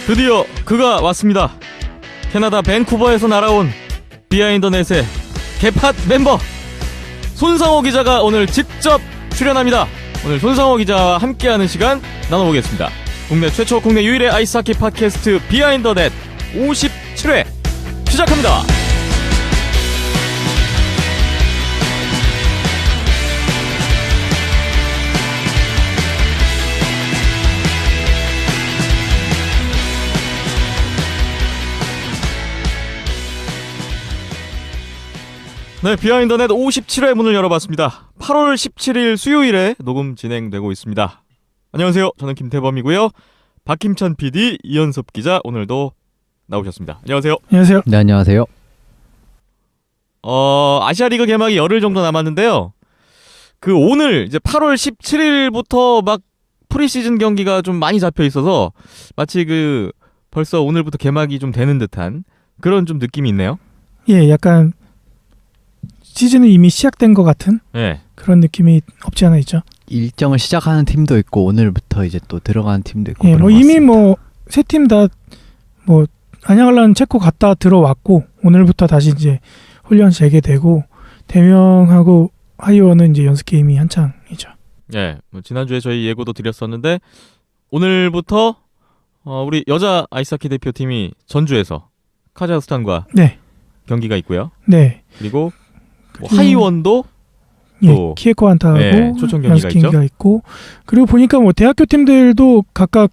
드디어 그가 왔습니다. 캐나다 밴쿠버에서 날아온 비하인더넷의 개팟 멤버 손상호 기자가 오늘 직접 출연합니다. 오늘 손상호 기자와 함께하는 시간 나눠보겠습니다. 국내 최초 국내 유일의 아이스하키 팟캐스트 비하인더넷 57회 시작합니다. 네, 비하인더넷 57회 문을 열어봤습니다. 8월 17일 수요일에 녹음 진행되고 있습니다. 안녕하세요. 저는 김태범이고요. 박힘찬 PD, 이현섭 기자 오늘도 나오셨습니다. 안녕하세요. 안녕하세요. 네, 안녕하세요. 아시아리그 개막이 열흘 정도 남았는데요. 그 오늘 이제 8월 17일부터 막 프리시즌 경기가 좀 많이 잡혀 있어서 마치 그 벌써 오늘부터 개막이 좀 되는 듯한 그런 좀 느낌이 있네요. 예, 약간 시즌이 이미 시작된 것 같은 네. 그런 느낌이 없지 않아 있죠. 일정을 시작하는 팀도 있고 오늘부터 이제 또 들어가는 팀도 있고. 예, 뭐 이미 뭐 세 팀 다 뭐 안양을란 체코 갔다 들어왔고 오늘부터 다시 이제 훈련 재개되고 대명하고 하이원은 이제 연습 게임이 한창이죠. 예, 뭐 지난주에 저희 예고도 드렸었는데 오늘부터 우리 여자 아이스하키 대표팀이 전주에서 카자흐스탄과 네, 경기가 있고요. 네. 그리고 뭐 하이원도 예, 또 키에코 한타하고 예, 초청 경기가 연습 경기가 있고 그리고 보니까 뭐 대학교 팀들도 각각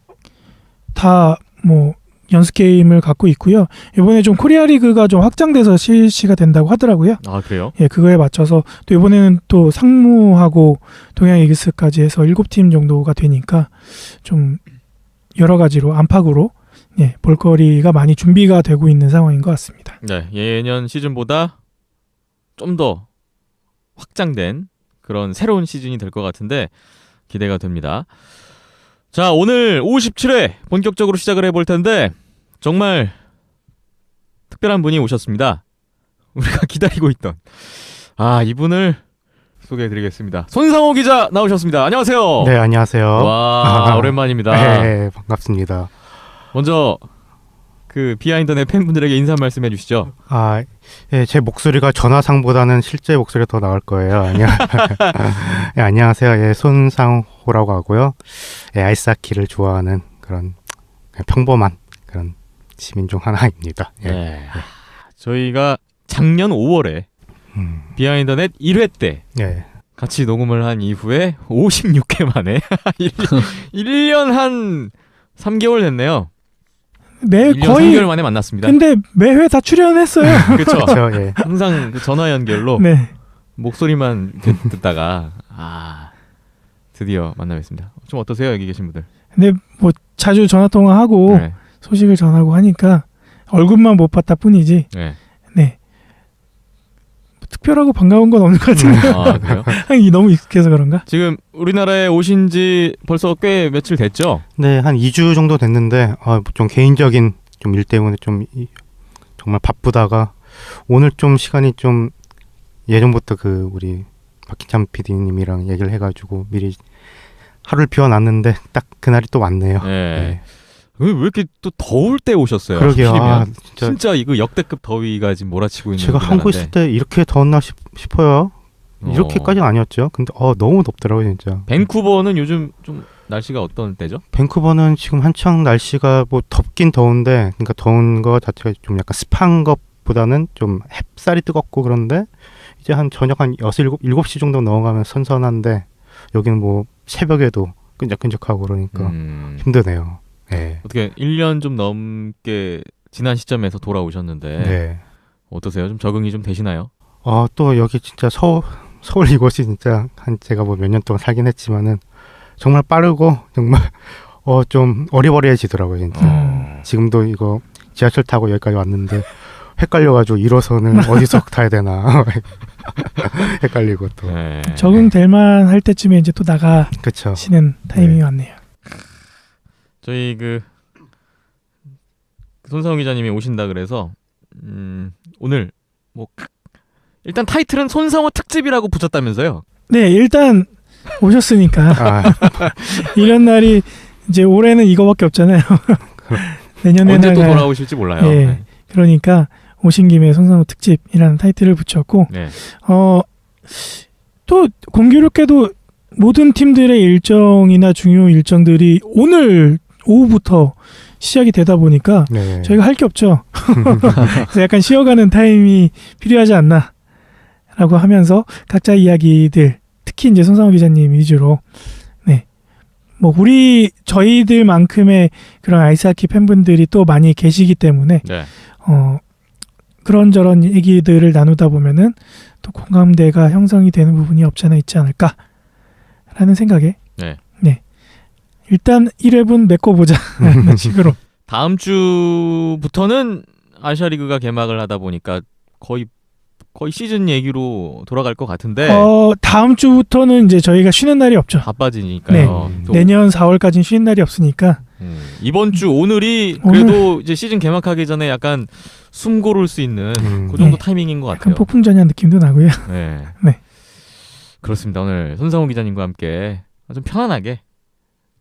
다 뭐 연습 게임을 갖고 있고요. 이번에 좀 코리아 리그가 좀 확장돼서 실시가 된다고 하더라고요. 아, 그래요? 예, 그거에 맞춰서 또 이번에는 또 상무하고 동양 이글스까지 해서 7팀 정도가 되니까 좀 여러 가지로 안팎으로 예, 볼거리가 많이 준비가 되고 있는 상황인 것 같습니다. 네, 예년 시즌보다 좀 더 확장된 그런 새로운 시즌이 될 것 같은데 기대가 됩니다. 자, 오늘 57회 본격적으로 시작을 해볼 텐데 정말 특별한 분이 오셨습니다. 우리가 기다리고 있던 이분을 소개해드리겠습니다. 손상호 기자 나오셨습니다. 안녕하세요. 네, 안녕하세요. 와, 오랜만입니다. 네, 반갑습니다. 먼저 그 비하인더넷 팬분들에게 인사 말씀해 주시죠. 예, 제 목소리가 전화상보다는 실제 목소리가 더 나을 거예요. 예, 안녕하세요. 예, 손상호라고 하고요. 예, 아이스하키를 좋아하는 그런 평범한 그런 시민 중 하나입니다. 예. 네. 저희가 작년 5월에 비하인더넷 1회 때 예. 같이 녹음을 한 이후에 56회 만에 1년 한 3개월 됐네요. 네, 1년 거의 3개월 만에 만났습니다. 근데 매회 다 출연했어요. 그렇죠. 그렇죠. 예. 항상 그 전화 연결로 네. 목소리만 듣다가 드디어 만나뵙습니다. 좀 어떠세요, 여기 계신 분들? 근데 뭐 자주 전화 통화하고 네. 소식을 전하고 하니까 얼굴만 못 봤다 뿐이지. 네. 네. 특별하고 반가운 건 없는 것 같은데요. 아, 그래요? 너무 익숙해서 그런가? 지금 우리나라에 오신 지 벌써 꽤 며칠 됐죠? 네, 한 2주 정도 됐는데 좀 개인적인 좀 일 때문에 좀 정말 바쁘다가 오늘 좀 시간이 좀 예전부터 그 우리 박희찬 PD님이랑 얘기를 해가지고 미리 하루를 비워놨는데 딱 그날이 또 왔네요. 네. 왜 이렇게 또 더울 때 오셨어요? 그러게요. 하필이면. 진짜 진짜 이거 역대급 더위가 지금 몰아치고 있는 제가 한국에 있을 때 이렇게 더웠나 싶어요. 이렇게까지는 아니었죠. 근데 너무 덥더라고요, 진짜. 밴쿠버는 요즘 좀 날씨가 어떤 때죠? 밴쿠버는 지금 한창 날씨가 뭐 덥긴 더운데, 그러니까 더운 거 자체가 좀 약간 습한 것보다는 좀 햇살이 뜨겁고 그런데 이제 한 저녁 한 7시 정도 넘어가면 선선한데 여기는 뭐 새벽에도 끈적끈적하고 그러니까 힘드네요. 네. 어떻게 1년 좀 넘게 지난 시점에서 돌아오셨는데 네. 어떠세요? 좀 적응이 좀 되시나요? 또 여기 진짜 서울 이곳이 진짜 제가 뭐 몇 년 동안 살긴 했지만은 정말 빠르고 정말 좀 어리버리해지더라고요, 진짜. 지금도 이거 지하철 타고 여기까지 왔는데 헷갈려가지고 1호선은 어디서 타야 되나 헷갈리고 또. 네. 적응될 만할 때쯤에 이제 또 나가시는 타이밍이 네. 왔네요. 저희 그 손상호 기자님이 오신다 그래서 오늘 뭐 일단 타이틀은 손상호 특집이라고 붙였다면서요? 네, 일단 오셨으니까 이런 날이 이제 올해는 이거밖에 없잖아요. 내년에는 언제 또 돌아오실지 몰라요. 예. 네. 그러니까 오신 김에 손상호 특집이라는 타이틀을 붙였고 네. 또 공교롭게도 모든 팀들의 일정이나 중요 일정들이 오늘 오후부터 시작이 되다 보니까 네. 저희가 할 게 없죠. 그래서 약간 쉬어가는 타임이 필요하지 않나라고 하면서 각자 이야기들, 특히 이제 손상호 기자님 위주로, 네, 뭐 저희들만큼의 그런 아이스하키 팬분들이 또 많이 계시기 때문에 네. 그런저런 얘기들을 나누다 보면은 또 공감대가 형성이 되는 부분이 없지 않아 있지 않을까라는 생각에, 네. 일단 1회분 메꿔보자 라는 식으로. 다음 주부터는 아시아리그가 개막을 하다 보니까 거의 시즌 얘기로 돌아갈 것 같은데 다음 주부터는 이제 저희가 쉬는 날이 없죠. 바빠지니까요. 네. 또, 내년 4월까지는 쉬는 날이 없으니까. 이번 주 오늘이 그래도 이제 시즌 개막하기 전에 약간 숨 고를 수 있는 그 정도 네. 타이밍인 것 약간 같아요. 폭풍전야한 느낌도 나고요. 네. 네. 그렇습니다. 오늘 손상호 기자님과 함께 좀 편안하게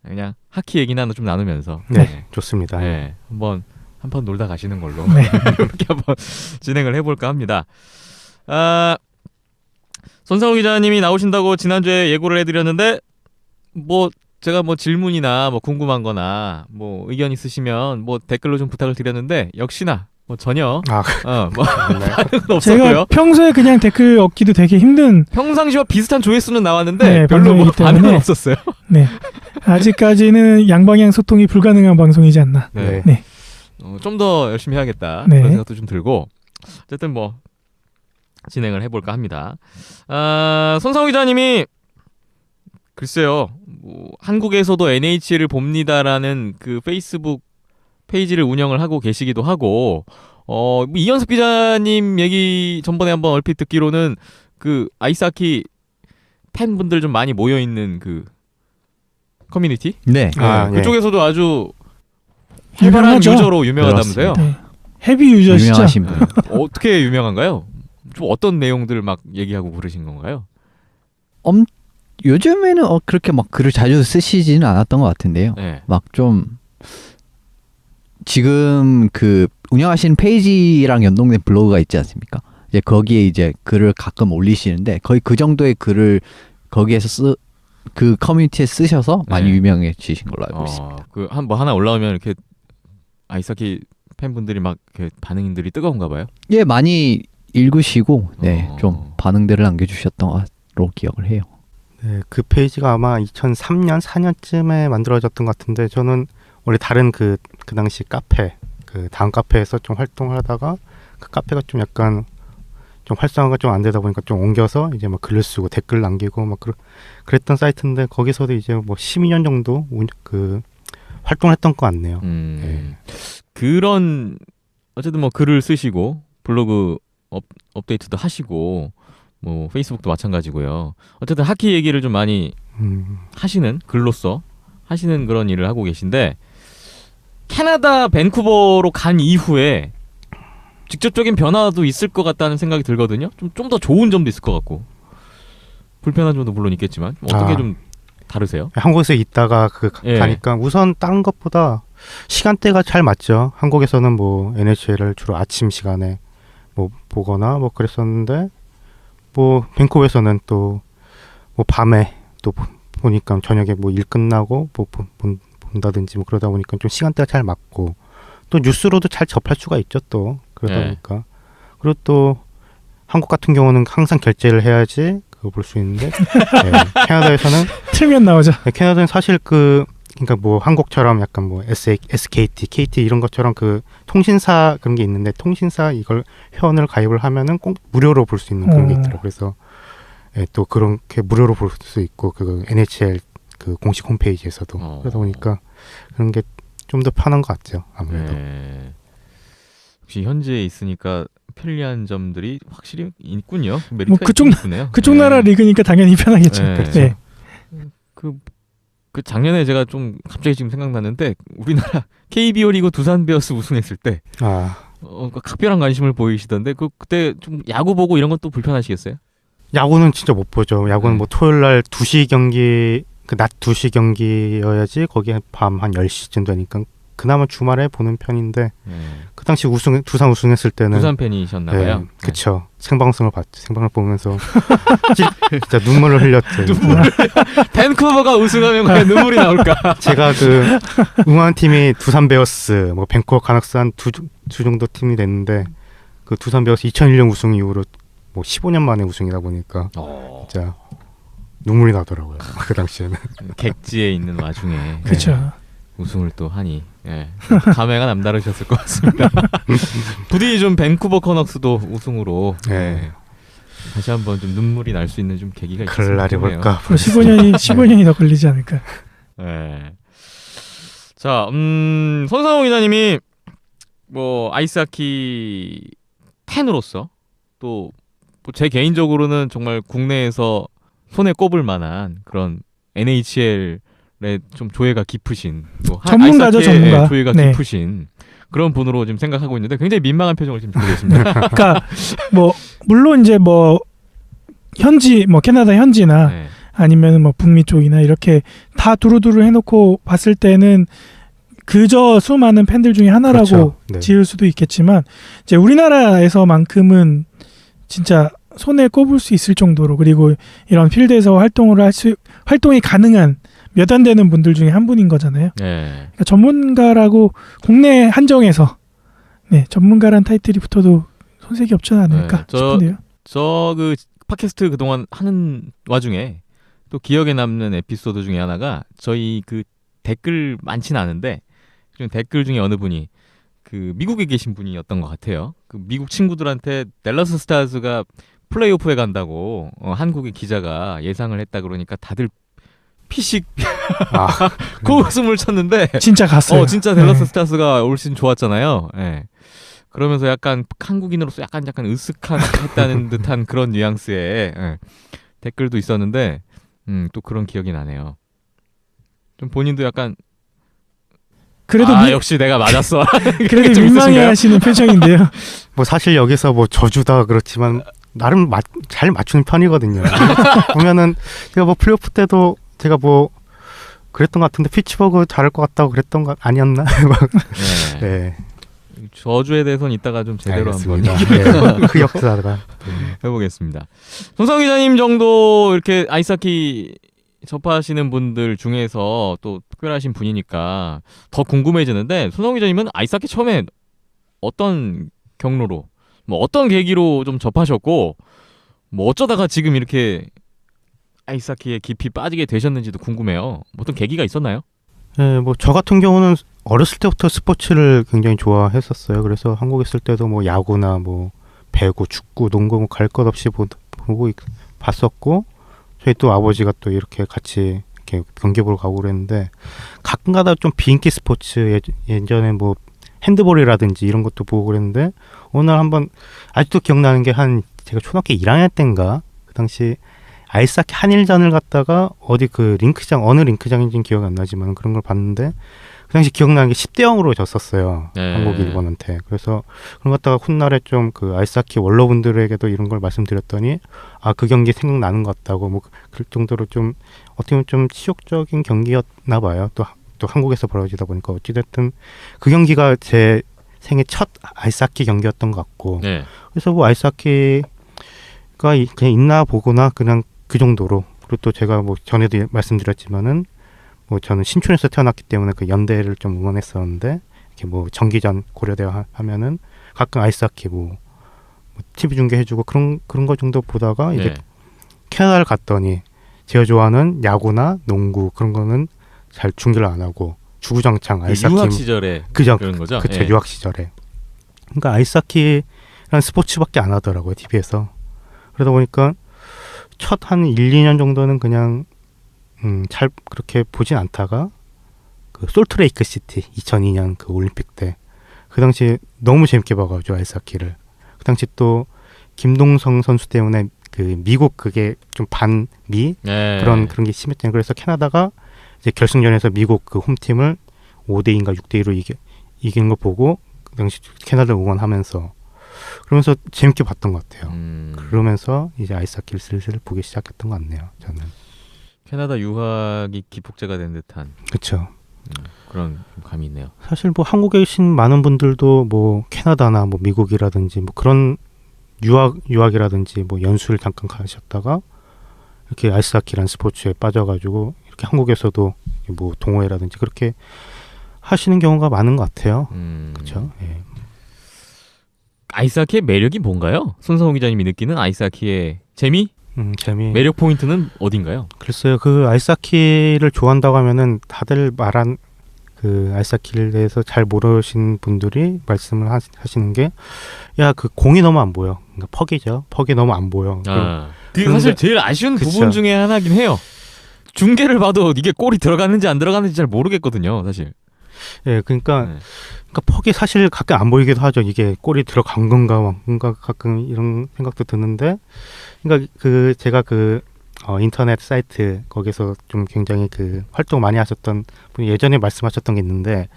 그냥 하키 얘기나 좀 나누면서 네, 좋습니다. 네. 한번 놀다 가시는 걸로 네. 이렇게 한번 진행을 해볼까 합니다. 손상호 기자님이 나오신다고 지난주에 예고를 해드렸는데 제가 질문이나 궁금한거나 의견 있으시면 댓글로 좀 부탁을 드렸는데 역시나 전혀 반응은 없었고요. 제가 평소에 그냥 댓글 얻기도 되게 힘든 평상시와 비슷한 조회수는 나왔는데 네, 별로 방송이기 반응은 때문에. 없었어요. 네. 아직까지는 양방향 소통이 불가능한 방송이지 않나. 네. 네. 좀 더 열심히 해야겠다 네. 그런 생각도 좀 들고 어쨌든 진행을 해볼까 합니다. 손상호 기자님이 글쎄요 한국에서도 NHL을 봅니다라는 그 페이스북 페이지를 운영을 하고 계시기도 하고 이현석 기자님 얘기 전번에 한번 얼핏 듣기로는 그 아이스하키 팬분들 좀 많이 모여있는 그 커뮤니티? 네. 예. 그쪽에서도 아주 활발한 유명하죠. 유저로 유명하다면서요? 네. 헤비 유저시죠. 유명하신 분. 어떻게 유명한가요? 좀 어떤 내용들을 막 얘기하고 그러신 건가요? 요즘에는 그렇게 막 글을 자주 쓰시지는 않았던 것 같은데요. 네. 막 좀 지금 그 운영하시는 페이지랑 연동된 블로그가 있지 않습니까? 이제 거기에 이제 글을 가끔 올리시는데 거의 그 정도의 글을 거기에서 그 커뮤니티에 쓰셔서 많이 네. 유명해지신 걸로 알고 있습니다. 하나 올라오면 이렇게 아이스하키 팬분들이 막 이렇게 반응들이 뜨거운가 봐요. 예, 많이 읽으시고 네, 어. 좀 반응들을 남겨주셨던 것으로 기억을 해요. 네, 그 페이지가 아마 2003년, 4년쯤에 만들어졌던 것 같은데 저는 원래 다른 그 당시 카페, 그 다음 카페에서 좀 활동을 하다가 그 카페가 좀 약간 좀 활성화가 좀 안 되다 보니까 좀 옮겨서 이제 막 글을 쓰고 댓글 남기고 막 그랬던 사이트인데 거기서도 이제 12년 정도 그 활동을 했던 것 같네요. 그런 어쨌든 글을 쓰시고 블로그 업데이트도 하시고 페이스북도 마찬가지고요. 어쨌든 하키 얘기를 좀 많이 하시는 글로써 하시는 그런 일을 하고 계신데 캐나다 밴쿠버로 간 이후에 직접적인 변화도 있을 것 같다는 생각이 들거든요. 좀 더 좋은 점도 있을 것 같고 불편한 점도 물론 있겠지만 어떻게 좀 다르세요? 한국에서 있다가 예. 가니까 우선 다른 것보다 시간대가 잘 맞죠. 한국에서는 NHL을 주로 아침 시간에 보거나 그랬었는데 밴쿠버에서는 또 밤에 또 보니까 저녁에 일 끝나고 본다든지 그러다 보니까 좀 시간대가 잘 맞고 또 뉴스로도 잘 접할 수가 있죠. 또 그러다 네. 보니까 그리고 또 한국 같은 경우는 항상 결제를 해야지 그거 볼 수 있는데 네. 캐나다에서는 틀면 나오죠. 캐나다는 사실 그러니까 한국처럼 약간 SKT, KT 이런 것처럼 그 통신사 그런 게 있는데 통신사 이걸 회원을 가입을 하면은 꼭 무료로 볼 수 있는 그런 게 있더라고요. 그래서 또 그렇게 무료로 볼 수 있고 그 NHL 그 공식 홈페이지에서도 그러다 보니까 그런 게 좀 더 편한 것 같죠. 아무래도. 네. 역시 현지에 있으니까 편리한 점들이 확실히 있군요. 메리트가 있군요. 그쪽 나라 리그니까 당연히 편하겠죠. 네. 그렇죠. 네. 그 작년에 제가 좀 갑자기 지금 생각났는데 우리나라 KBO 리그 두산 베어스 우승했을 때 각별한 관심을 보이시던데 그때 좀 야구 보고 이런 건 또 불편하시겠어요? 야구는 진짜 못 보죠. 야구는 토요일 날 2시 경기 낮 2시 경기여야지 거기에 밤 한 10시쯤 되니까 그나마 주말에 보는 편인데 네. 그 당시 두산 우승했을 때는 두산 팬이셨나봐요. 네, 그쵸. 생방송을 봤죠. 생방송을 보면서 진짜 눈물을 흘렸죠. 밴쿠버가 우승하면 과연 눈물이 나올까? 제가 그 응원한 팀이 두산 베어스, 뭐 밴쿠버 가낙스 한 두 정도 팀이 됐는데 그 두산 베어스 2001년 우승 이후로 뭐 15년 만에 우승이다 보니까 진짜 눈물이 나더라고요. 그 당시에는. 객지에 있는 와중에 그렇죠. 우승을 또 하니 감회가 남다르셨을 것 같습니다. 부디 좀 밴쿠버 커넥스도 우승으로 네. 다시 한번 좀 눈물이 날 수 있는 좀 계기가 그럴 있었으면 날이 좋겠네요. 볼까. 앞으로 15년이 더 걸리지 않을까. 네. 자, 손상호 기자님이 뭐 아이스하키 팬으로서 또 제 개인적으로는 정말 국내에서 손에 꼽을 만한 그런 NHL에 좀 조예가 깊으신 또 전문가죠, 아이스하키에 전문가. 조예가 네. 깊으신 그런 분으로 지금 생각하고 있는데 굉장히 민망한 표정을 지금 짓고 계십니다. 그러니까 뭐 물론 이제 뭐 현지 뭐 캐나다 현지나 네. 아니면 뭐 북미 쪽이나 이렇게 다 두루두루 해놓고 봤을 때는 그저 수많은 팬들 중에 하나라고 그렇죠. 네. 지을 수도 있겠지만 이제 우리나라에서만큼은 진짜 손에 꼽을 수 있을 정도로 그리고 이런 필드에서 활동이 가능한 몇 안 되는 분들 중에 한 분인 거잖아요. 네. 그러니까 전문가라고 국내 한정에서 전문가란 타이틀이 붙어도 손색이 없지 않을까 네, 싶은데요. 저 그 팟캐스트 그동안 하는 와중에 또 기억에 남는 에피소드 중에 하나가 저희 그 댓글 많지는 않은데 댓글 중에 어느 분이 그 미국에 계신 분이었던 것 같아요. 그 미국 친구들한테 댈러스 스타즈가 플레이오프에 간다고 한국의 기자가 예상을 했다 그러니까 다들 피식 고웃음을 쳤는데 진짜 갔어요. 진짜 댈러스 스타즈가 올 시즌 좋았잖아요. 예. 그러면서 약간 한국인으로서 약간 으쓱했다는 듯한 그런 뉘앙스의 댓글도 있었는데 또 그런 기억이 나네요. 좀 본인도 약간 그래도 역시 내가 맞았어. 그래도 좀 민망해하시는 표정인데요. 뭐 사실 여기서 뭐 저주다 그렇지만 나름 잘 맞추는 편이거든요. 보면은 제가 뭐 플레이오프 때도 제가 뭐 그랬던 것 같은데 피츠버그 잘할 것 같다고 그랬던 거 아니었나? 네. 네. 저주에 대해서는 이따가 좀 제대로 한번 네. 그 역사가 해보겠습니다. 손상호 기자님 정도 이렇게 아이스하키 접하시는 분들 중에서 또 특별하신 분이니까 더 궁금해지는데 손상호 기자님은 아이스하키 처음에 어떤 경로로 뭐 어떤 계기로 좀 접하셨고 뭐 어쩌다가 지금 이렇게 아이스하키에 깊이 빠지게 되셨는지도 궁금해요. 어떤 계기가 있었나요? 네, 뭐 저 같은 경우는 어렸을 때부터 스포츠를 굉장히 좋아했었어요. 그래서 한국에 있을 때도 뭐 야구나 뭐 배구, 축구, 농구 갈 것 없이 보고 봤었고 저희 또 아버지가 또 이렇게 같이 이렇게 경기 보러 가고 그랬는데 가끔가다 좀 비인기 스포츠 예전에 뭐 핸드볼이라든지 이런 것도 보고 그랬는데 오늘 한번 아직도 기억나는 게 제가 초등학교 1학년 때인가 그 당시 아이스하키 한일전을 갔다가 어디 그 링크장 어느 링크장인지는 기억이 안 나지만 그런 걸 봤는데 그 당시 기억나는 게 10대 0으로 졌었어요. 네. 한국이 일본한테. 그래서 그런 것 갖다가 훗날에 좀 그 아이스하키 원로분들에게도 이런 걸 말씀드렸더니 그 경기 생각나는 것 같다고 뭐 그럴 정도로 좀 어떻게 보면 좀 치욕적인 경기였나 봐요. 또 한국에서 벌어지다 보니까 어찌됐든 그 경기가 제 생애 첫 아이스하키 경기였던 것 같고 네. 그래서 뭐 아이스하키가 그냥 있나 보거나 그냥 그 정도로 그리고 또 제가 뭐 전에도 말씀드렸지만은 뭐 저는 신촌에서 태어났기 때문에 그 연대를 좀 응원했었는데 이렇게 뭐 정기전 고려대 하면은 가끔 아이스하키 뭐 TV 중계해주고 그런 거 정도 보다가 이제 캐나다를 갔더니 제가 좋아하는 야구나 농구 그런 거는 잘 중계를 안 하고 주구장창 아이스하키 유학 시절에 그런 거죠. 그쵸, 유학 시절에. 그러니까 아이스하키라는 스포츠밖에 안 하더라고요 TV에서. 그러다 보니까 첫 한 1, 2년 정도는 그냥 잘 그렇게 보진 않다가 그 솔트레이크 시티 2002년 그 올림픽 때 그 당시에 너무 재밌게 봐가지고 아이스하키를 그 당시 또 김동성 선수 때문에 그 미국 그게 좀 반미 그런 게 심했잖아요. 그래서 캐나다가 이제 결승전에서 미국 그 홈팀을 5대2인가 6대2로 이기는 거 보고 그 당시 캐나다 응원하면서 그러면서 재밌게 봤던 것 같아요. 그러면서 이제 아이스하키를 슬슬 보기 시작했던 것 같네요. 저는. 캐나다 유학이 기폭제가 된 듯한. 그렇죠. 그런 감이 있네요. 사실 뭐 한국에 계신 많은 분들도 뭐 캐나다나 뭐 미국이라든지 뭐 그런 유학이라든지 뭐 연수를 잠깐 가셨다가 이렇게 아이스하키라는 스포츠에 빠져가지고 이렇게 한국에서도 뭐 동호회라든지 그렇게 하시는 경우가 많은 것 같아요. 그렇죠. 예. 아이스하키의 매력이 뭔가요? 손성호 기자님이 느끼는 아이스하키의 재미? 재미. 매력 포인트는 어딘가요? 글쎄요, 그 아이스하키를 좋아한다고 하면은 다들 말한 그 아이스하키에 대해서 잘 모르신 분들이 말씀을 하시는 게, 야, 그 공이 너무 안 보여. 그러니까 퍽이죠. 퍽이 너무 안 보여. 그게 사실 제일 아쉬운 그쵸. 부분 중에 하나긴 해요. 중계를 봐도 이게 골이 들어갔는지 안 들어갔는지 잘 모르겠거든요, 사실. 예, 그러니까 네. 퍽이 사실 가끔 안 보이기도 하죠. 이게 골이 들어간 건가, 뭔가 가끔 이런 생각도 드는데, 그러니까 그 제가 그 인터넷 사이트 거기서 좀 굉장히 그 활동 많이 하셨던 분이 예전에 말씀하셨던 게 있는데,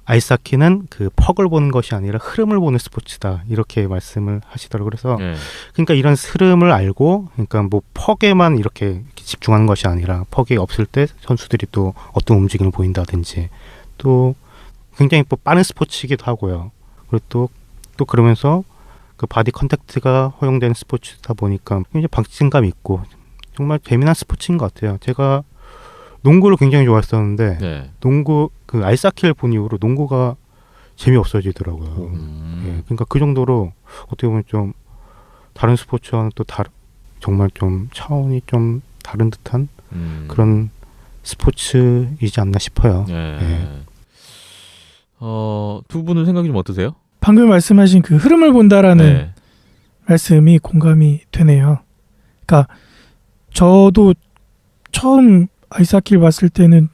아이스하키는 그 퍽을 보는 것이 아니라 흐름을 보는 스포츠다, 이렇게 말씀을 하시더라고요. 그래서 네. 그러니까 이런 흐름을 알고, 그러니까 뭐 퍽에만 이렇게 집중하는 것이 아니라 퍽이 없을 때 선수들이 또 어떤 움직임을 보인다든지, 또 굉장히 뭐 빠른 스포츠이기도 하고요. 그리고 또 그러면서 그 바디 컨택트가 허용되는 스포츠다 보니까 굉장히 박진감 있고 정말 재미난 스포츠인 것 같아요. 제가 농구를 굉장히 좋아했었는데 네. 농구 그 아이스하키를 본 이후로 농구가 재미없어지더라고요. 예, 그러니까 그 정도로 어떻게 보면 좀 다른 스포츠와는 또 정말 좀 차원이 좀 다른 듯한 그런 스포츠이지 않나 싶어요. 네. 두 분은 생각이 좀 어떠세요? 방금 말씀하신 그 흐름을 본다라는 네. 말씀이 공감이 되네요. 그러니까 저도 처음 아이스하키를 봤을 때는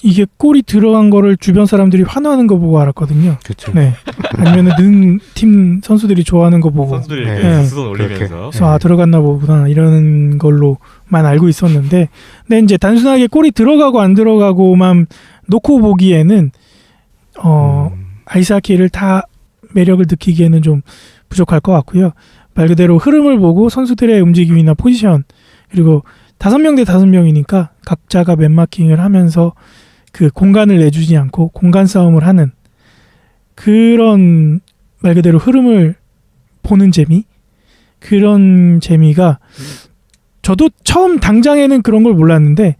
이게 골이 들어간 거를 주변 사람들이 환호하는 거 보고 알았거든요. 그렇죠. 네. 아니면은 팀 선수들이 좋아하는 거 보고. 선수들이 네. 이렇게 수선 올리면서 그래서 아, 들어갔나 보구나 이런 걸로만 알고 있었는데, 근데 이제 단순하게 골이 들어가고 안 들어가고만 놓고 보기에는 아이스하키를 다 매력을 느끼기에는 좀 부족할 것 같고요. 말 그대로 흐름을 보고 선수들의 움직임이나 포지션, 그리고 5명 대 5명이니까 각자가 맨마킹을 하면서 그 공간을 내주지 않고 공간 싸움을 하는 그런 말 그대로 흐름을 보는 재미, 그런 재미가 저도 처음 당장에는 그런 걸 몰랐는데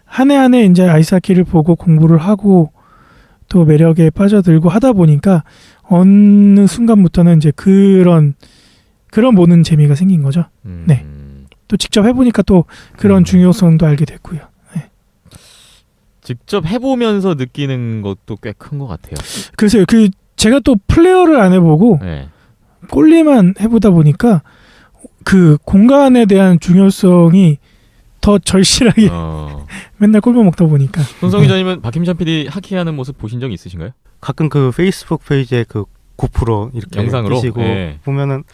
한 해 한 해 이제 아이스하키를 보고 공부를 하고 또 매력에 빠져들고 하다 보니까 어느 순간부터는 이제 그런 보는 재미가 생긴 거죠. 네. 또 직접 해보니까 또 그런 중요성도 알게 됐고요. 네. 직접 해보면서 느끼는 것도 꽤 큰 것 같아요. 그래서 그 제가 또 플레이어를 안 해보고 네. 골리만 해보다 보니까 그 공간에 대한 중요성이 더 절실하게 맨날 골만 먹다 보니까. 손성희 기자님은 박힘찬 PD 하키하는 모습 보신 적 있으신가요? 가끔 그 페이스북 페이지에 그 9% 이렇게 영상으로 뜨시고 네. 보면은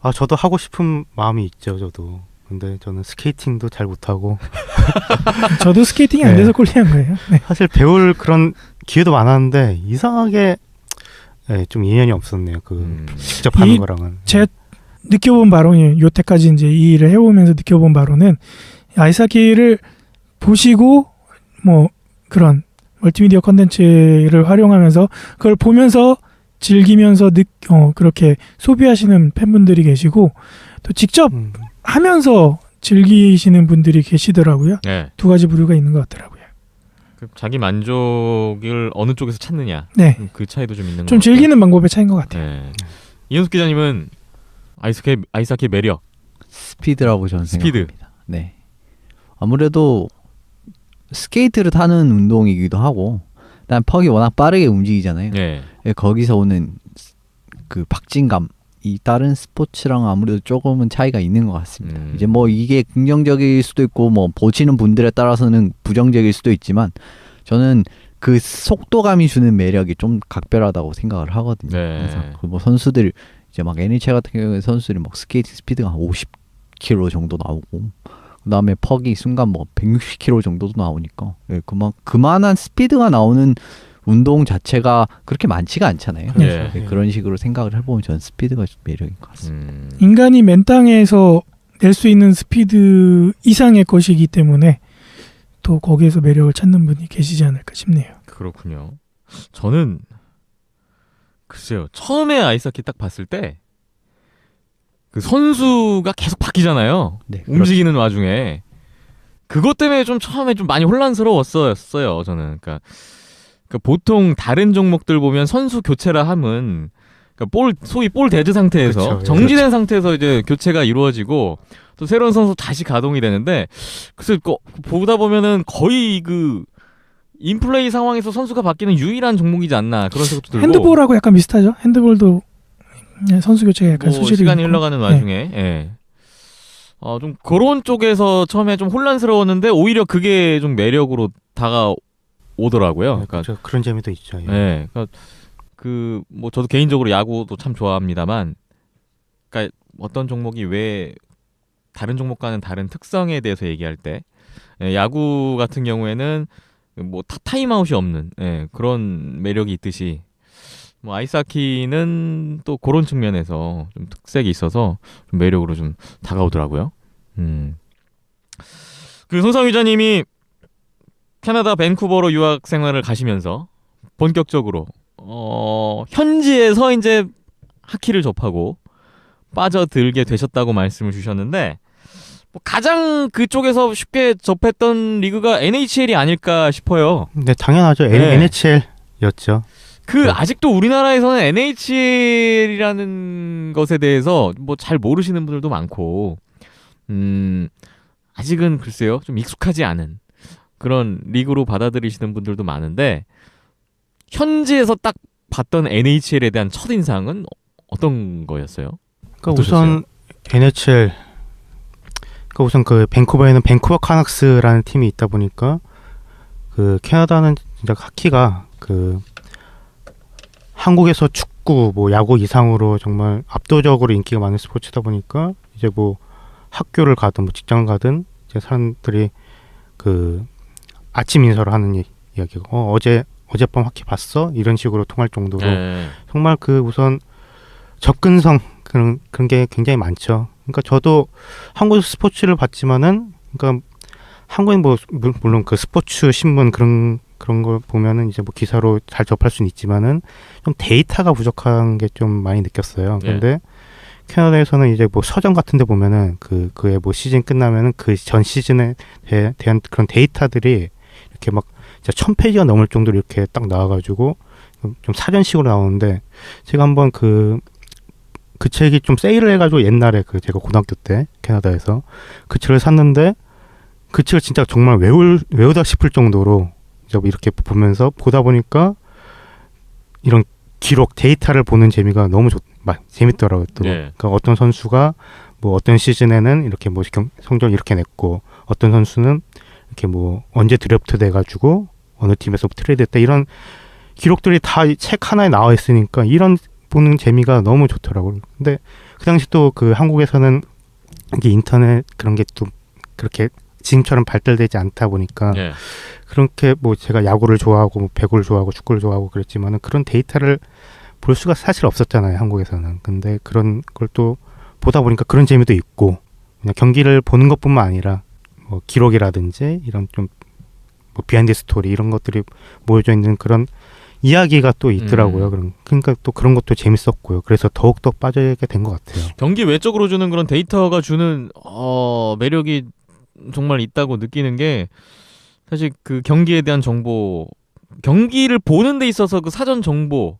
아, 저도 하고 싶은 마음이 있죠, 저도. 근데 저는 스케이팅도 잘 못하고 저도 스케이팅이 안 네. 돼서 골리한 거예요. 네. 사실 배울 그런 기회도 많았는데 이상하게 좀 인연이 없었네요. 그 직접 하는 거랑은. 제가 느껴본 바로는 요때까지 이제 이 일을 해오면서 느껴본 바로는 아이스하키를 보시고 뭐 그런 멀티미디어 컨텐츠를 활용하면서 그걸 보면서 즐기면서 그렇게 소비하시는 팬분들이 계시고 또 직접 하면서 즐기시는 분들이 계시더라고요. 네. 두 가지 부류가 있는 것 같더라고요. 자기 만족을 어느 쪽에서 찾느냐. 네. 그 차이도 좀 있는 것 좀 같아요. 즐기는 방법의 차이인 것 같아요. 네. 이현숙 기자님은 아이스하키 매력. 스피드라고 저는 스피드. 생각합니다. 네. 아무래도 스케이트를 타는 운동이기도 하고, 일단 퍽이 워낙 빠르게 움직이잖아요. 네. 거기서 오는 그 박진감, 이 다른 스포츠랑 아무래도 조금은 차이가 있는 것 같습니다. 이제 뭐 이게 긍정적일 수도 있고 뭐 보시는 분들에 따라서는 부정적일 수도 있지만 저는 그 속도감이 주는 매력이 좀 각별하다고 생각을 하거든요. 네. 항상 그 뭐 선수들 이제 막 NHL 같은 경우에 선수들이 막 스케이트 스피드가 한 50km 정도 나오고, 그다음에 퍽이 순간 뭐 160km 정도도 나오니까 그만한 스피드가 나오는 운동 자체가 그렇게 많지가 않잖아요. 네. 그런 식으로 생각을 해보면 저는 스피드가 좀 매력인 것 같습니다. 인간이 맨 땅에서 낼 수 있는 스피드 이상의 것이기 때문에 또 거기에서 매력을 찾는 분이 계시지 않을까 싶네요. 그렇군요. 저는 글쎄요. 처음에 아이스하키 딱 봤을 때 그 선수가 계속 바뀌잖아요. 네, 움직이는 와중에 그것 때문에 좀 처음에 좀 많이 혼란스러웠어요. 저는. 그러니까 보통 다른 종목들 보면 선수 교체라 함은 그러니까 소위 볼 데드 상태에서 그렇죠. 정지된 상태에서 이제 교체가 이루어지고 또 새로운 선수 다시 가동이 되는데 글쎄 보다 보면은 거의 그 인플레이 상황에서 선수가 바뀌는 유일한 종목이지 않나 그런 생각도 들고 핸드볼하고 약간 비슷하죠. 핸드볼도 선수 교체가 약간 수시로 시간이 있고. 흘러가는 와중에 예. 좀 그런 쪽에서 처음에 좀 혼란스러웠는데 오히려 그게 좀 매력으로 다가오더라고요. 네, 그렇죠. 그런 재미도 있죠. 예. 예. 그러니까 뭐 저도 개인적으로 야구도 참 좋아합니다만, 그러니까 어떤 종목이 왜 다른 종목과는 다른 특성에 대해서 얘기할 때, 야구 같은 경우에는 뭐 타임아웃이 없는 그런 매력이 있듯이, 뭐 아이스하키는 또 그런 측면에서 좀 특색이 있어서 좀 매력으로 좀 다가오더라고요. 그 손상 기자님이 캐나다 밴쿠버로 유학 생활을 가시면서 본격적으로 현지에서 이제 하키를 접하고 빠져들게 되셨다고 말씀을 주셨는데, 뭐 가장 그쪽에서 쉽게 접했던 리그가 NHL이 아닐까 싶어요. 네, 당연하죠. 네. NHL이었죠. 네. 아직도 우리나라에서는 NHL이라는 것에 대해서 뭐 잘 모르시는 분들도 많고, 아직은 글쎄요, 좀 익숙하지 않은 그런 리그로 받아들이시는 분들도 많은데, 현지에서 딱 봤던 NHL에 대한 첫인상은 어떤 거였어요? 그러니까 어떠셨어요? 우선 NHL, 그러니까 우선 그 밴쿠버에는 밴쿠버 카낙스라는 팀이 있다 보니까 그 캐나다는 진짜 하키가 그 한국에서 축구, 뭐 야구 이상으로 정말 압도적으로 인기가 많은 스포츠다 보니까 이제 뭐 학교를 가든 뭐 직장을 가든 이제 사람들이 그 아침 인사를 하는 이야기가 어젯밤 하키 봤어? 이런 식으로 통할 정도로 네. 정말 그 우선 접근성 그런 게 굉장히 많죠. 그러니까 저도 한국에서 스포츠를 봤지만은 그러니까 한국엔 뭐 물론 그 스포츠 신문 그런 걸 보면은 이제 뭐 기사로 잘 접할 수는 있지만은 좀 데이터가 부족한 게 좀 많이 느꼈어요. 그런데 캐나다에서는 이제 뭐 서점 같은 데 보면은 그의 뭐 시즌 끝나면은 그 전 시즌에 대한 그런 데이터들이 이렇게 막 진짜 1000페이지가 넘을 정도로 이렇게 딱 나와가지고 좀 사전식으로 나오는데, 제가 한번 그 책이 좀 세일을 해가지고 옛날에 제가 고등학교 때 캐나다에서 그 책을 샀는데, 그 책을 진짜 정말 외우다 싶을 정도로 이제 이렇게 보다 보니까 이런 기록 데이터를 보는 재미가 너무 재밌더라고요. 또 그러니까 어떤 선수가 뭐 어떤 시즌에는 이렇게 뭐 성적을 이렇게 냈고, 어떤 선수는 이렇게 뭐 언제 드래프트 돼가지고 어느 팀에서 트레이드했다, 이런 기록들이 다 책 하나에 나와 있으니까 이런 보는 재미가 너무 좋더라고요. 근데 그 당시 또 그 한국에서는 이게 인터넷 그런 게 또 그렇게 지금처럼 발달되지 않다 보니까 그렇게 뭐 제가 야구를 좋아하고 뭐 배구를 좋아하고 축구를 좋아하고 그랬지만은 그런 데이터를 볼 수가 사실 없었잖아요, 한국에서는. 근데 그런 걸 또 보다 보니까 그런 재미도 있고, 그냥 경기를 보는 것뿐만 아니라 뭐 기록이라든지 이런 좀 뭐 비하인드 스토리 이런 것들이 모여져 있는 그런 이야기가 또 있더라고요. 그러니까 또 그런 것도 재밌었고요. 그래서 더욱더 빠지게 된 것 같아요. 경기 외적으로 주는 그런 데이터가 주는 매력이 정말 있다고 느끼는 게, 사실 그 경기에 대한 정보, 경기를 보는 데 있어서 그 사전 정보,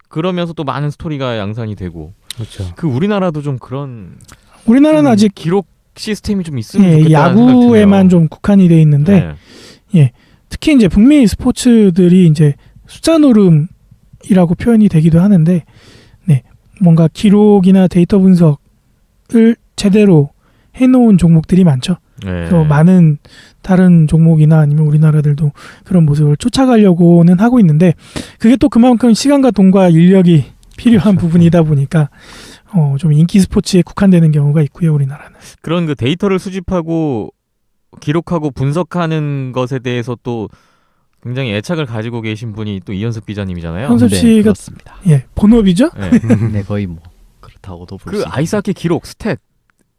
그러면서 또 많은 스토리가 양산이 되고, 그렇죠. 우리나라도 좀 그런 우리나라는 아직 기록 시스템이 좀 있으면 좋겠다는 야구에만 좀 국한이 돼 있는데, 네. 특히 이제 북미 스포츠들이 이제 숫자 노름이라고 표현이 되기도 하는데, 뭔가 기록이나 데이터 분석을 제대로 해놓은 종목들이 많죠. 그래서 많은 다른 종목이나 아니면 우리나라들도 그런 모습을 쫓아가려고는 하고 있는데, 그게 또 그만큼 시간과 돈과 인력이 필요한 부분이다 보니까 좀 인기 스포츠에 국한되는 경우가 있고요, 우리나라는. 그런 그 데이터를 수집하고 기록하고 분석하는 것에 대해서 또 굉장히 애착을 가지고 계신 분이 또 이현섭 기자님이잖아요. 현섭 씨가 그렇습니다. 본업이죠. 네, 거의 뭐 그렇다고도 볼 수 그 있습니다. 아이스하키 기록, 스탯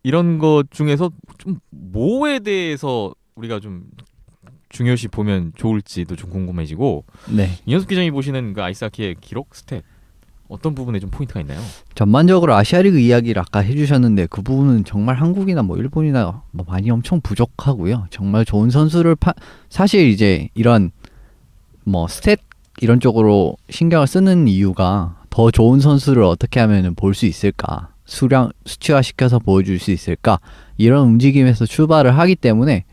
이런 것 중에서 좀 뭐에 대해서 우리가 좀 중요시 보면 좋을지도 좀 궁금해지고 네. 이현숙 기자님이 보시는 그 아이스하키의 기록 스탯 어떤 부분에 좀 포인트가 있나요? 전반적으로 아시아리그 이야기를 아까 해주셨는데 그 부분은 정말 한국이나 뭐 일본이나 뭐 많이 엄청 부족하고요. 정말 좋은 선수를 사실 이제 이런 뭐 스탯 이런 쪽으로 신경을 쓰는 이유가 더 좋은 선수를 어떻게 하면 볼 수 있을까, 수치화시켜서 보여줄 수 있을까 이런 움직임에서 출발을 하기 때문에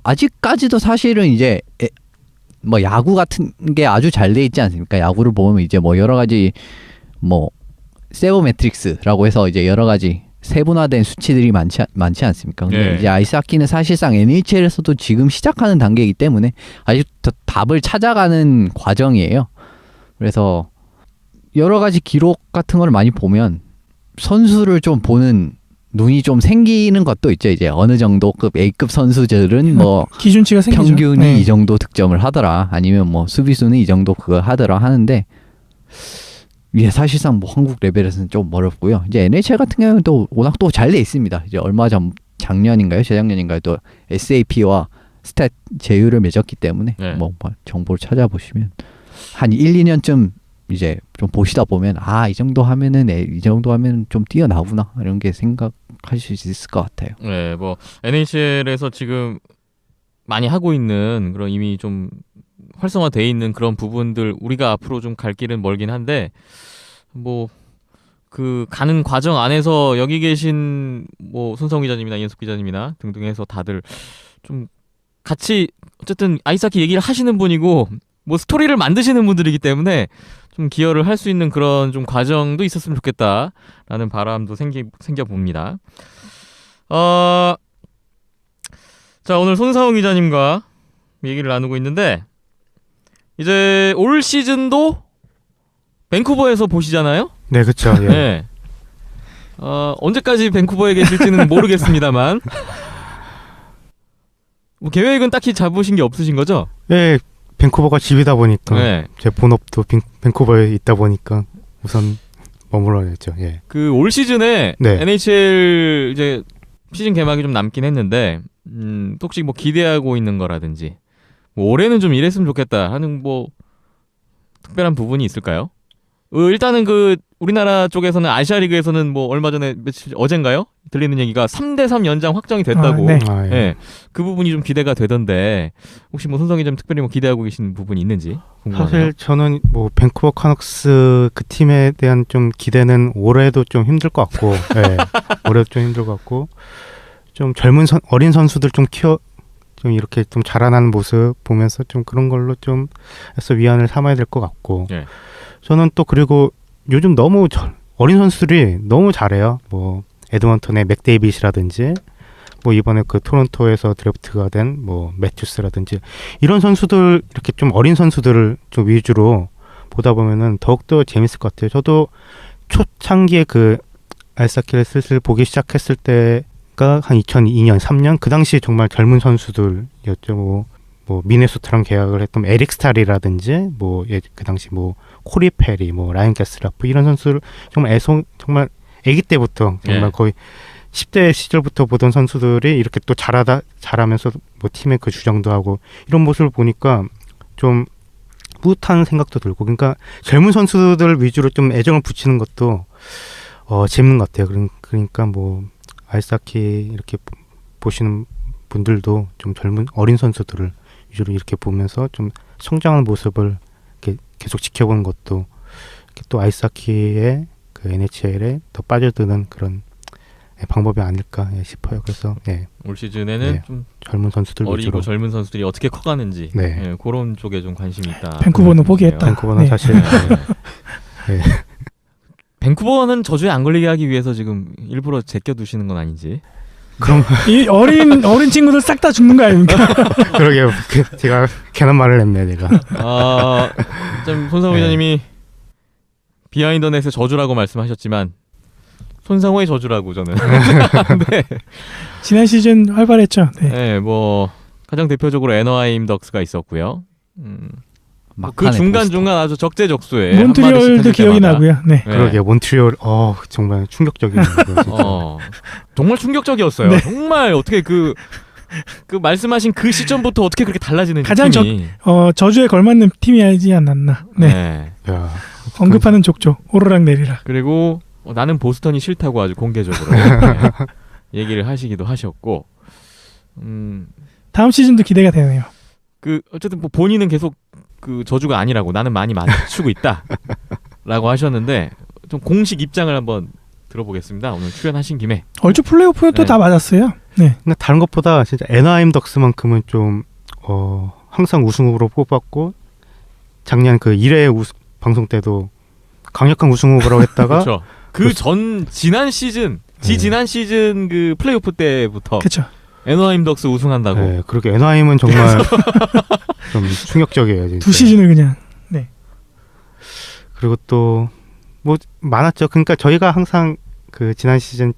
아직까지도 사실은 이제 뭐 야구 같은 게 아주 잘 돼 있지 않습니까? 야구를 보면 이제 뭐 여러 가지 뭐 세보매트릭스라고 해서 이제 여러 가지 세분화된 수치들이 많지 않습니까? 근데 네. 이제 아이스하키는 사실상 NHL에서도 지금 시작하는 단계이기 때문에 아직 더 답을 찾아가는 과정이에요. 그래서 여러 가지 기록 같은 걸 많이 보면 선수를 좀 보는 눈이 좀 생기는 것도 있죠. 이제 어느 정도급 A급 선수들은 뭐 기준치가 생기죠. 평균이 네. 이 정도 득점을 하더라, 아니면 뭐 수비수는 이 정도 그거 하더라 하는데, 예, 사실상 뭐 한국 레벨에서는 좀 어렵고요. 이제 NHL 같은 경우는 또 워낙 또 잘 돼 있습니다. 이제 얼마 전 작년인가요, 재작년인가요, 또 SAP와 스탯 제휴를 맺었기 때문에 네. 뭐 정보를 찾아보시면 한 1, 2년쯤 이제 좀 보시다 보면 이 정도 하면은 좀 뛰어나구나 이런 게 생각하실 수 있을 것 같아요. 네, 뭐 NHL에서 지금 많이 하고 있는 그런 이미 좀 활성화돼 있는 그런 부분들 우리가 앞으로 좀 갈 길은 멀긴 한데 뭐 그 가는 과정 안에서 여기 계신 뭐 손성우 기자님이나 이현숙 기자님이나 등등 해서 다들 좀 같이 어쨌든 아이스하키 얘기를 하시는 분이고 뭐 스토리를 만드시는 분들이기 때문에 좀 기여를 할 수 있는 그런 좀 과정도 있었으면 좋겠다라는 바람도 생겨 봅니다. 자, 오늘 손상훈 기자님과 얘기를 나누고 있는데 이제 올 시즌도 밴쿠버에서 보시잖아요. 네, 그렇죠. 예. 네. 언제까지 밴쿠버에 계실지는 모르겠습니다만 뭐 계획은 딱히 잡으신 게 없으신 거죠? 예, 밴쿠버가 집이다 보니까 네. 제 본업도 밴쿠버에 있다 보니까 우선 머물러야죠. 예. 그 올 시즌에 네. NHL 이제 시즌 개막이 좀 남긴 했는데 또 혹시 뭐 기대하고 있는 거라든지 뭐 올해는 좀 이랬으면 좋겠다 하는 뭐 특별한 부분이 있을까요? 일단은 그 우리나라 쪽에서는 아시아 리그에서는 뭐 얼마 전에 어젠가요? 들리는 얘기가 3대3 연장 확정이 됐다고. 네. 아, 예. 예. 그 부분이 좀 기대가 되던데 혹시 뭐 손성이 좀 특별히 뭐 기대하고 계신 부분이 있는지 궁금하네요. 사실 저는 뭐 밴쿠버 카눅스 그 팀에 대한 좀 기대는 올해도 좀 힘들 것 같고, 예. 올해도 좀 힘들 것 같고, 좀 어린 선수들 좀 좀 이렇게 좀 자라나는 모습 보면서 좀 그런 걸로 좀 해서 위안을 삼아야 될 것 같고, 예. 저는 또 그리고 요즘 너무 어린 선수들이 너무 잘해요. 뭐 에드먼턴의 맥데이빗이라든지, 뭐 이번에 그 토론토에서 드래프트가 된 뭐 매튜스라든지 이런 선수들, 이렇게 좀 어린 선수들을 좀 위주로 보다 보면은 더욱더 재밌을 것 같아요. 저도 초창기에 그 아이스하키를 슬슬 보기 시작했을 때가 한 2002년, 3년 그 당시 정말 젊은 선수들이었죠. 뭐 미네소타랑 계약을 했던 에릭 스탈이라든지 뭐 그 당시 뭐 코리 페리, 뭐 라이언 게스라프 이런 선수를 정말 정말 아기 때부터 정말 예. 거의 10대 시절부터 보던 선수들이 이렇게 또 잘하면서 뭐 팀의 그 주장도 하고 이런 모습을 보니까 좀 뿌듯한 생각도 들고, 그러니까 젊은 선수들 위주로 좀 애정을 붙이는 것도 재밌는 것 같아요. 그러니까 뭐 아이스하키 이렇게 보시는 분들도 좀 어린 선수들을 위주로 이렇게 보면서 좀 성장하는 모습을 이렇게 계속 지켜보는 것도 또 아이스하키의 그 NHL에 더 빠져드는 그런 방법이 아닐까 싶어요. 그래서 올 시즌에는 네. 좀 젊은 선수들 어리고 위주로. 젊은 선수들이 어떻게 커가는지 네. 예, 그런 쪽에 좀 관심이 있다. 밴쿠버는 포기했다. 밴쿠버는 네. 사실 네. 밴쿠버는 저주에 안 걸리게 하기 위해서 지금 일부러 제껴두시는 건 아닌지. 그럼 이 어린 친구들 싹 다 죽는 거 아닙니까? 그러게요. 제가 괜한 말을 했네, 내가. 좀 손상호 네. 기자님이 비하인드 넷의 저주라고 말씀하셨지만 손상호의 저주라고 저는. 네. 지난 시즌 활발했죠. 네. 네, 뭐 가장 대표적으로 애너하임 덕스가 있었고요. 그 막판에 중간 중간 아주 적재적소에 몬트리올도 기억이 나고요. 네. 그러게요. 몬트리올 정말 충격적인 거죠, 진짜. 정말 충격적이었어요. 네. 정말 어떻게 그 그 말씀하신 그 시점부터 어떻게 그렇게 달라지는 가장 팀이. 저주에 걸맞는 팀이지 않았나. 네. 네. 야, 언급하는 족족 오르락 내리락. 그리고 나는 보스턴이 싫다고 아주 공개적으로 네, 얘기를 하시기도 하셨고, 다음 시즌도 기대가 되네요. 그 어쨌든 뭐 본인은 계속 그 저주가 아니라고 나는 많이 맞추고 있다라고 하셨는데 좀 공식 입장을 한번 들어보겠습니다. 오늘 출연하신 김에. 얼추 플레이오프는 또 네. 다 맞았어요. 네. 근데 다른 것보다 진짜 애나임 덕스만큼은 좀 항상 우승 후보로 뽑았고 작년 그 1회 방송 때도 강력한 우승 후보라고 했다가 그렇죠. 그 전 지난 시즌 지난 시즌 그 플레이오프 때부터 그렇죠. 애너하임 덕스 우승한다고. 네, 그렇게 애나임은 정말 좀 충격적이에요. 진짜. 두 시즌을 그냥. 그리고 또 뭐 많았죠. 그러니까 저희가 항상 그 지난 시즌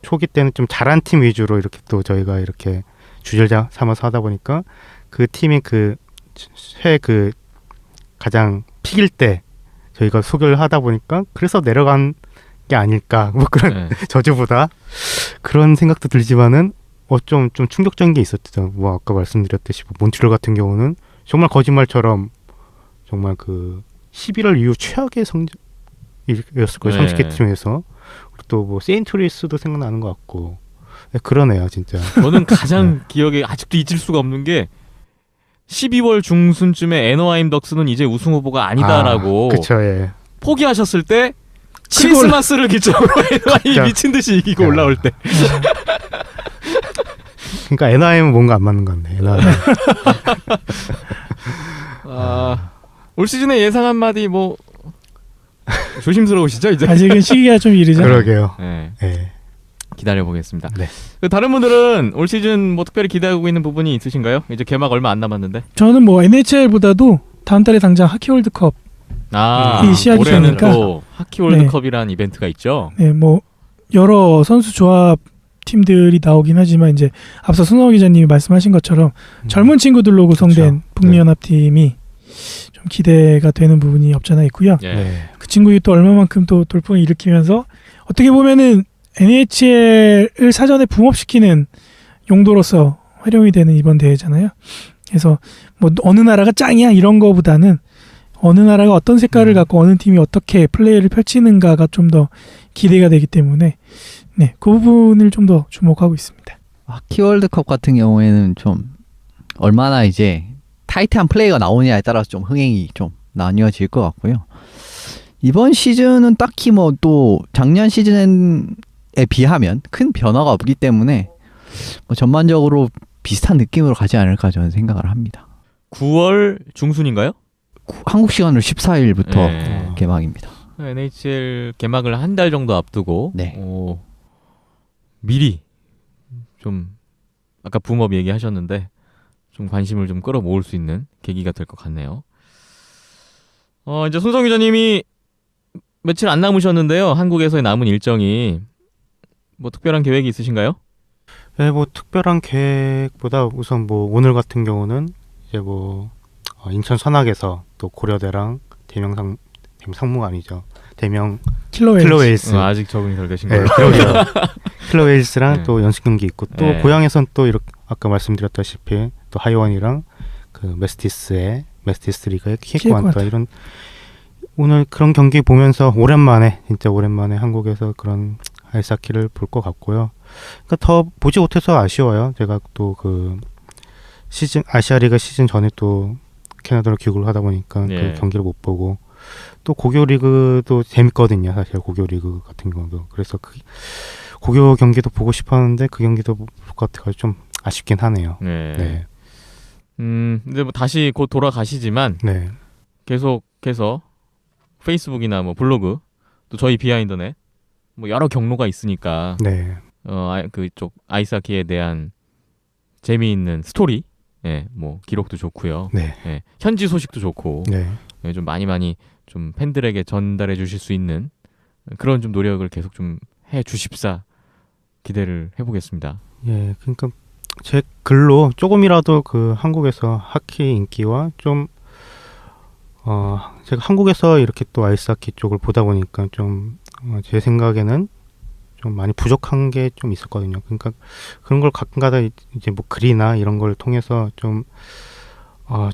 초기 때는 좀 잘한 팀 위주로 이렇게 또 저희가 이렇게 주절 삼아서 하다 보니까 그 팀이 그 가장 픽일 때 저희가 소개를 하다 보니까 그래서 내려간 게 아닐까 뭐 그런 네. 저주보다 그런 생각도 들지만은 좀 충격적인 게 있었죠. 뭐 아까 말씀드렸듯이 뭐 몬트리올 같은 경우는 정말 거짓말처럼 정말 그 11월 이후 최악의 성적이었을 거예요. 네. 30개 팀에서. 그리고 또 뭐 세인트루이스도 생각나는 것 같고. 네, 그러네요, 진짜. 저는 가장 기억에 아직도 잊을 수가 없는 게 12월 중순쯤에 애너하임 덕스는 이제 우승 후보가 아니다라고 그쵸, 예. 포기하셨을 때 치고 크리스마스를 기점으로 애너하임이 미친 듯이 이기고 야. 올라올 때. 그러니까 NIM은 뭔가 안 맞는 것 같네. NIM. 올 시즌에 예상 한마디 뭐 조심스러우시죠 이제? 아직은 시기가 좀 이르죠. 그러게요. 네, 예. 기다려 보겠습니다. 네. 다른 분들은 올 시즌 뭐 특별히 기대하고 있는 부분이 있으신가요? 이제 개막 얼마 안 남았는데. 저는 뭐 NHL보다도 다음 달에 당장 하키 월드컵, 이 시작이 올해는 되니까. 또 하키 월드컵이라는 이벤트가 있죠. 네, 뭐 여러 선수 조합 팀들이 나오긴 하지만 이제 앞서 손호 기자님이 말씀하신 것처럼 젊은 친구들로 구성된 그쵸. 북미연합팀이 좀 기대가 되는 부분이 없잖아 있고요. 예. 네. 그 친구들이 또 얼마만큼 또 돌풍을 일으키면서 어떻게 보면은 NHL을 사전에 붕업시키는 용도로서 활용이 되는 이번 대회잖아요. 그래서 뭐 어느 나라가 짱이야 이런 거보다는 어느 나라가 어떤 색깔을 갖고 어느 팀이 어떻게 플레이를 펼치는가가 좀 더 기대가 되기 때문에 네, 그 부분을 좀 더 주목하고 있습니다. 하키 월드컵 같은 경우에는 좀 얼마나 이제 타이트한 플레이가 나오냐에 따라서 좀 흥행이 좀 나뉘어질 것 같고요. 이번 시즌은 딱히 뭐 또 작년 시즌에 비하면 큰 변화가 없기 때문에 뭐 전반적으로 비슷한 느낌으로 가지 않을까 저는 생각을 합니다. 9월 중순인가요? 한국 시간으로 14일부터 네. 개막입니다. NHL 개막을 한 달 정도 앞두고 네. 미리 좀 아까 붐업 얘기하셨는데 좀 관심을 좀 끌어모을 수 있는 계기가 될 것 같네요. 이제 손성 기자님이 며칠 안 남으셨는데요. 한국에서의 남은 일정이 뭐 특별한 계획이 있으신가요? 네, 뭐 특별한 계획보다 우선 뭐 오늘 같은 경우는 이제 뭐 인천 선악에서 또 고려대랑 상무가 아니죠. 대명 킬러웨일스. 아직 적응이 덜 되신 네, 거예요. 그러게요. 킬러웨일스랑 네. 또 연습 경기 있고 또 네. 고향에선 또 이렇게 아까 말씀드렸다시피 또 하이원이랑 그 메스티스 리그의 키에코안타 이런 오늘 그런 경기 보면서 진짜 오랜만에 한국에서 그런 아이스하키를 볼 것 같고요. 그러니까 더 보지 못해서 아쉬워요. 제가 또 그 시즌 아시아리그 시즌 전에 또 캐나다로 귀국을 하다 보니까 예. 그 경기를 못 보고 또 고교 리그도 재밌거든요. 사실 고교 리그 같은 경우도 그래서 그 고교 경기도 보고 싶었는데 그 경기도 못 볼 것 같아서 좀 아쉽긴 하네요. 네. 네, 근데 뭐 다시 곧 돌아가시지만 네, 계속해서 페이스북이나 뭐 블로그 또 저희 비하인드넷 뭐 여러 경로가 있으니까 네, 그쪽 아이스하키에 대한 재미있는 스토리, 뭐 기록도 좋고요. 네, 예, 현지 소식도 좋고 네. 좀 많이 좀 팬들에게 전달해 주실 수 있는 그런 좀 노력을 계속 좀 해 주십사 기대를 해보겠습니다. 예, 그러니까 제 글로 조금이라도 그 한국에서 하키 인기와 좀 제가 한국에서 이렇게 또 아이스하키 쪽을 보다 보니까 좀 제 생각에는 좀 많이 부족한 게 좀 있었거든요. 그러니까 그런 걸 가끔가다 이제 뭐 글이나 이런 걸 통해서 좀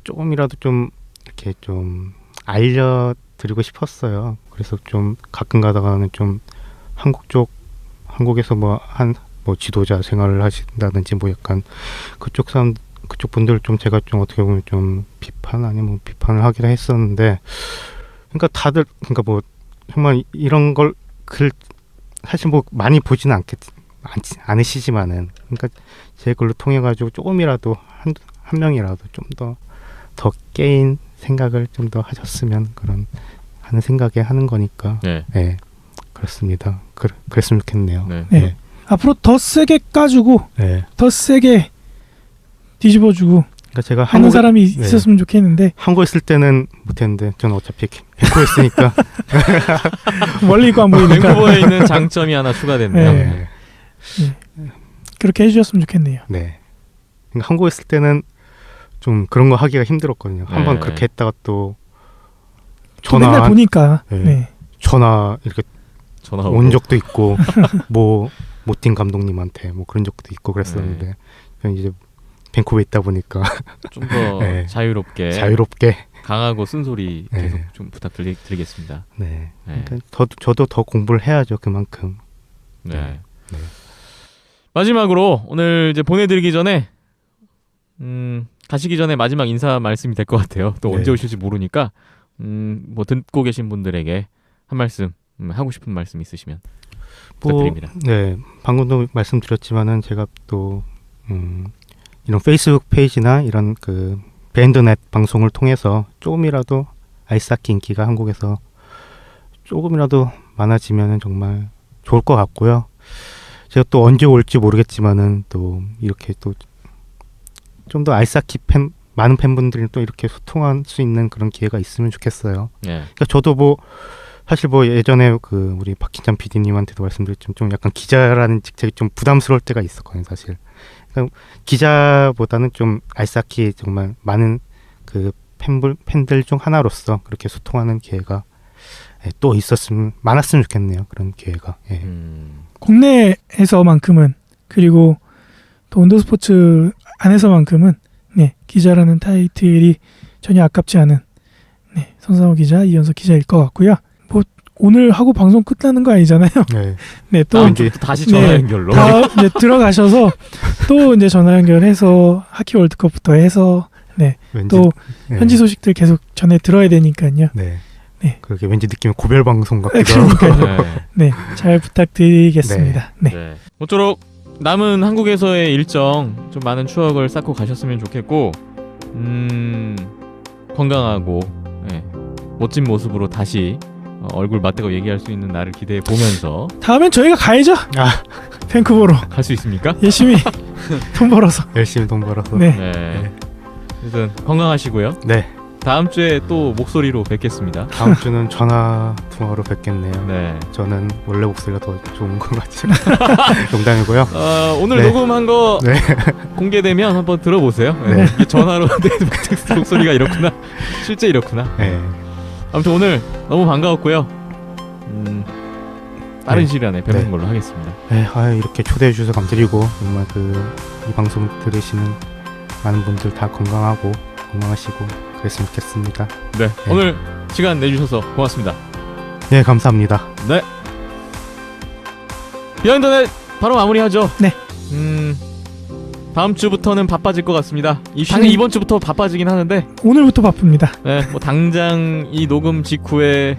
조금이라도 좀 이렇게 좀 알려드리고 싶었어요. 그래서 좀 가끔가다가는 좀 한국에서 뭐 지도자 생활을 하신다든지 뭐 약간 그쪽 분들 좀 제가 좀 어떻게 보면 좀 비판을 하기도 했었는데, 그러니까 다들 그러니까 뭐 정말 이런 걸 사실 뭐 많이 보지는 않으시지만은, 그러니까 제 글로 통해 가지고 조금이라도 한 명이라도 좀 더 깨인 생각을 좀 더 하셨으면 하는 생각에 하는 거니까. 네. 네, 그렇습니다. 그랬으면 좋겠네요. 네. 네. 네. 앞으로 더 세게 까주고 네. 더 세게 뒤집어주고 그러니까 제가 하는 사람이 네. 있었으면 좋겠는데 한국에 있을 때는 못했는데 저는 어차피 밴쿠버였으니까. 멀리 있고 안 보이니까 밴쿠버에 있는 장점이 하나 추가됐네요. 네. 그렇게 해주셨으면 좋겠네요. 네. 그러니까 한국에 있을 때는 좀 그런 거 하기가 힘들었거든요. 한번 네. 그렇게 했다가 또 또 맨날 보니까 네. 네. 전화 이렇게 전화 온 적도 있고 뭐 모틴 감독님한테 뭐 그런 적도 있고 그랬었는데 그냥 이제 밴쿠버에 있다 보니까 좀 더 네. 자유롭게 자유롭게. 강하고 쓴소리 네. 계속 좀 부탁드리겠습니다. 네. 네. 그러니까 저도 더 공부를 해야죠, 그만큼. 네. 네. 마지막으로 오늘 이제 보내드리기 전에 가시기 전에 마지막 인사 말씀이 될 것 같아요. 또 네. 언제 오실지 모르니까 뭐 듣고 계신 분들에게 한 말씀 하고 싶은 말씀 있으시면 부탁드립니다. 네, 방금도 말씀드렸지만은 제가 또 이런 페이스북 페이지나 이런 그 밴드넷 방송을 통해서 조금이라도 아이스하키 인기가 한국에서 조금이라도 많아지면은 정말 좋을 것 같고요. 제가 또 언제 올지 모르겠지만은 또 이렇게 또 좀 더 아이스하키 많은 팬분들이 또 이렇게 소통할 수 있는 그런 기회가 있으면 좋겠어요. 네. 그러니까 저도 뭐 사실 뭐 예전에 그 우리 박진찬 PD님한테도 말씀드렸지만 좀 약간 기자라는 직책이 좀 부담스러울 때가 있었거든요, 사실. 그러니까 기자보다는 좀 아이스하키 정말 많은 그 팬들 중 하나로서 그렇게 소통하는 기회가 또 많았으면 좋겠네요, 그런 기회가. 예. 국내에서만큼은 그리고 또 온더스포츠 안에서만큼은 네, 기자라는 타이틀이 전혀 아깝지 않은 네, 손상호 기자, 이현석 기자일 것 같고요. 뭐 오늘 하고 방송 끝나는 거 아니잖아요. 네. 네, 또 다음 주부터 다시 전화 네. 연결로. 이제 들어가셔서 또 이제 전화 연결해서 하키 월드컵부터 해서 네, 왠지 또 네. 현지 소식들 계속 전해 들어야 되니까요. 네. 네. 그렇게 왠지 느낌이 고별 방송 같기도 하고. 그러니까요. 네. 네, 잘 부탁드리겠습니다. 네. 네. 모쪼록 남은 한국에서의 일정 좀 많은 추억을 쌓고 가셨으면 좋겠고 건강하고 네, 멋진 모습으로 다시 얼굴 맞대고 얘기할 수 있는 날을 기대해 보면서 다음엔 저희가 가야죠. 아, 밴쿠버로 갈 수 있습니까? 열심히 돈 벌어서. 열심히 돈 벌어서. 네. 네. 아무튼 건강하시고요. 네. 다음 주에 또 목소리로 뵙겠습니다. 다음 주는 전화 통화로 뵙겠네요. 네. 저는 원래 목소리가 더 좋은 것 같지만 농담이고요. 오늘 네. 녹음한 거 네. 공개되면 한번 들어보세요. 네. 네. 이게 전화로 내 목소리가 이렇구나. 실제 이렇구나. 네. 아무튼 오늘 너무 반가웠고요. 빠른 네. 시일 안에 뵙는 네. 걸로 하겠습니다. 네, 이렇게 초대해 주셔서 감사드리고 정말 이 방송 들으시는 많은 분들 다 건강하시고 그랬으면 좋겠습니다. 네. 오늘 시간 내주셔서 고맙습니다. 네, 감사합니다. 네. 비하인드넷 바로 마무리하죠. 네. 다음 주부터는 바빠질 것 같습니다. 당연히 이번 주부터 바빠지긴 하는데 오늘부터 바쁩니다. 네, 뭐 당장 이 녹음 직후에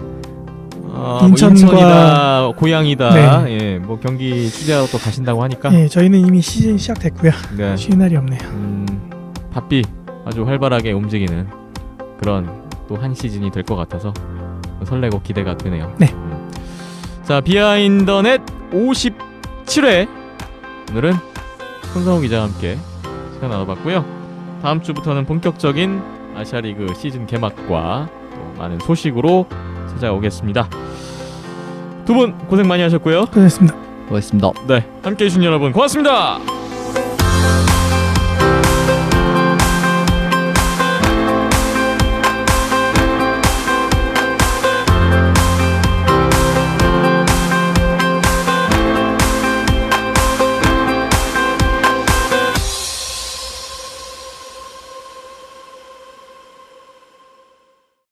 인천과 인천이다, 고향이다, 네. 예, 뭐 경기 취재하러 또 가신다고 하니까 네, 저희는 이미 시즌 시작됐고요. 네, 쉬는 날이 없네요. 바삐 아주 활발하게 움직이는 그런 또 한 시즌이 될 것 같아서 설레고 기대가 되네요. 네. 자, 비하인더넷 57회 오늘은 손상호 기자와 함께 시간 나눠봤고요. 다음 주부터는 본격적인 아시아리그 시즌 개막과 또 많은 소식으로 찾아오겠습니다. 두 분 고생 많이 하셨고요. 고생했습니다. 고맙습니다. 네, 함께해 주신 여러분 고맙습니다.